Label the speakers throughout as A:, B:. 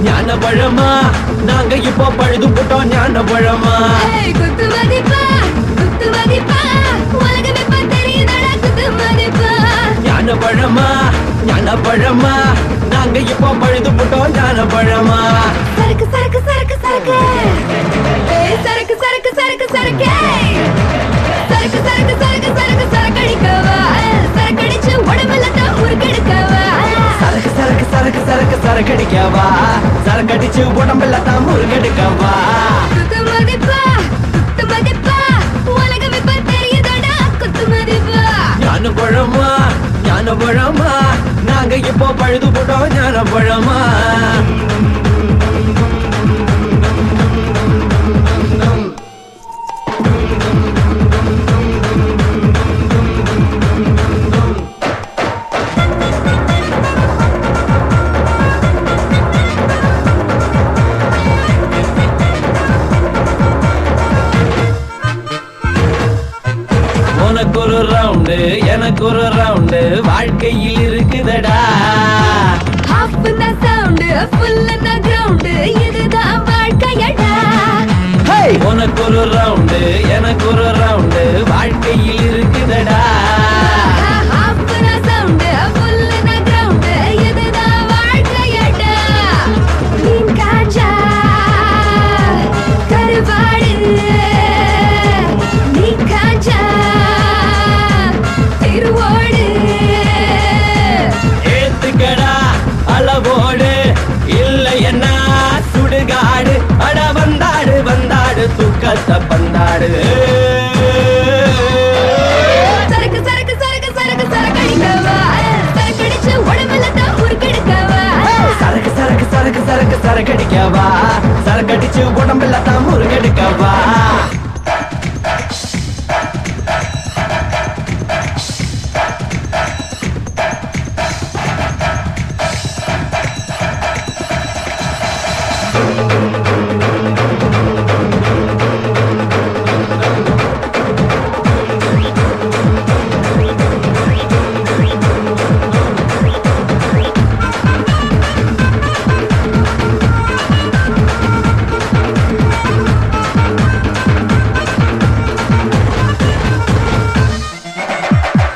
A: ஞானபழமா நாங்க இப்போ பழுது போட்டோம் ஞானபழமா ஞானபழமா ஞானபழமா நாங்க இப்போ பழுது போட்டோம் ஞானபழமா
B: சரக்கு சரக்கு சரக்கு சரக்கு சரக்கு சரக்கு சரக்கு சரக்கு சரக்கு சரக்கு சரக்கு சரக்கு சரக்கடிக்கவா சரக்கடிச்சு உடம்புல தான் முறுக்கெடுக்கவா
A: சரக்கு சரக்கு சரக்கு சரக்கு சரக்கடிக்கவா சரக்கடிச்சு உடம்புல தான் முறுக்கெடுக்கவா
B: குத்து மதிப்பா உலகம் இப்ப தெரியுதடா குத்து மதிப்பா
A: ஞானபழமா ஞானபழமா நாங்க இப்போ பழுது போட்டோம் ஞானபழமா உனக்கு ஒரு ரவுண்டு எனக்கு ஒரு ரவுண்டு வாழ்க்கையில் இருக்குதடா
B: ஹாஃப் இந்த சவுண்ட் ஃபுல் இந்த கிரவுண்ட் இதுதான் வாழ்க்கையடா
A: உனக்கு ஒரு ரவுண்டு எனக்கு ஒரு ரவுண்டு வாழ்க்கையில் இருக்குதடா
B: ஹாஃப் இந்த சவுண்ட் ஃபுல் இந்த கிரவுண்ட் இதுதான் வாழ்க்கையடா மீன் காஞ்சா கருவாடு மீன் காஞ்சா திருவோடு
A: ஏத்துக்கடா அளவோடு இல்லை என்ன சுடுகாடு அட வந்தாடு வந்தாடு துக்கத்தை பந்தாடு
B: சரக்கு சரக்கு சரக்கு சரக்கு சரக்கடிக்கவா சரக்கடிச்சு உடம்புல தான் முறுக்கெடுக்கவா
A: சரக்கு சரக்கு சரக்கு சரக்கு சரக்கடிக்கவா சரக்கடிச்சு உடம்புல தான் முறுக்கெடுக்கவா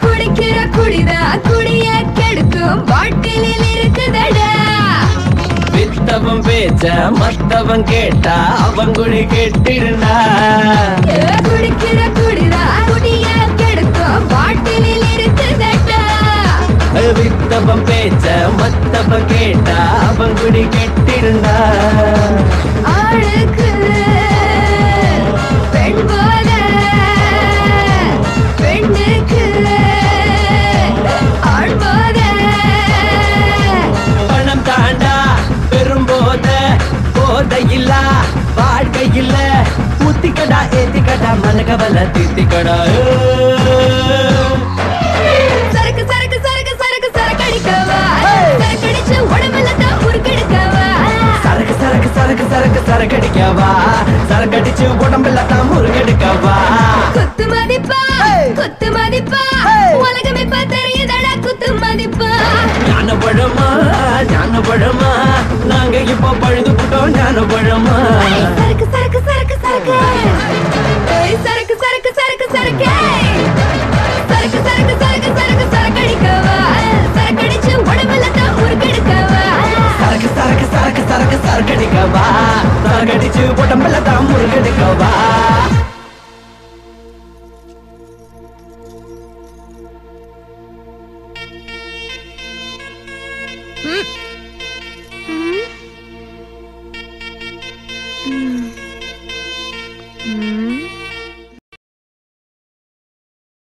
B: குடிக்கிற குடிதா குடிய கெடுக்கும் பாட்டிலில் இருக்குதடா
A: வித்தவன் பேச்ச மத்தவன் கேட்டா அவன் குடி கெட்டிருந்தா
B: குடிக்கிற குடிதா குடிய கெடுக்கும் பாட்டிலில் இருக்குதடா
A: வித்தவன் பேச்ச மத்தவன் கேட்டா அவன் குடி கெட்டிருந்தா
B: ஆளுக்கு பெண் போல பெண்ணுக்கு ஆள் போல
A: பணம் தாண்டா பெரும்போத போதை இல்ல வாழ்க்கை இல்ல ஊத்திக்கடா ஏத்திக்கடா மனகவல தீத்திக்கடா
B: சரக்கு சரக்கு சரக்கு சரக்கு சரக்கடிக்கவா சரக்கடிச்சு உடம்புல தான் முறுக்கெடுக்கவா
A: சரக்கு சரக்கு சரக்கு சரக்கு சரக்கடிக்கவா சரக்கடிச்சு உடம்புல தான் முறுக்கெடுக்கவா
B: குத்து மதிப்பா உலகம் இப்ப தெரியுதடா குத்து மதிப்பா
A: ஞானபழமா ஞானபழமா நாங்க இப்போ பழுது போட்டோம் ஞானபழமா
B: சரக்கு சரக்கு சரக்கு சரக்கு சரக்கு சரக்கு சரக்கு சரக்கு சரக்கு சரக்கு சரக்கு சரக்கு சரக்கடிக்கவா சரக்கடிச்சு உடம்புல தான் முறுக்கெடுக்கவா
A: சரக்கு சரக்கு சரக்கு சரக்கு சரக்கடிக்கவா சரக்கடிச்சு உடம்புல தான் முறுக்கெடுக்கவா
B: ம்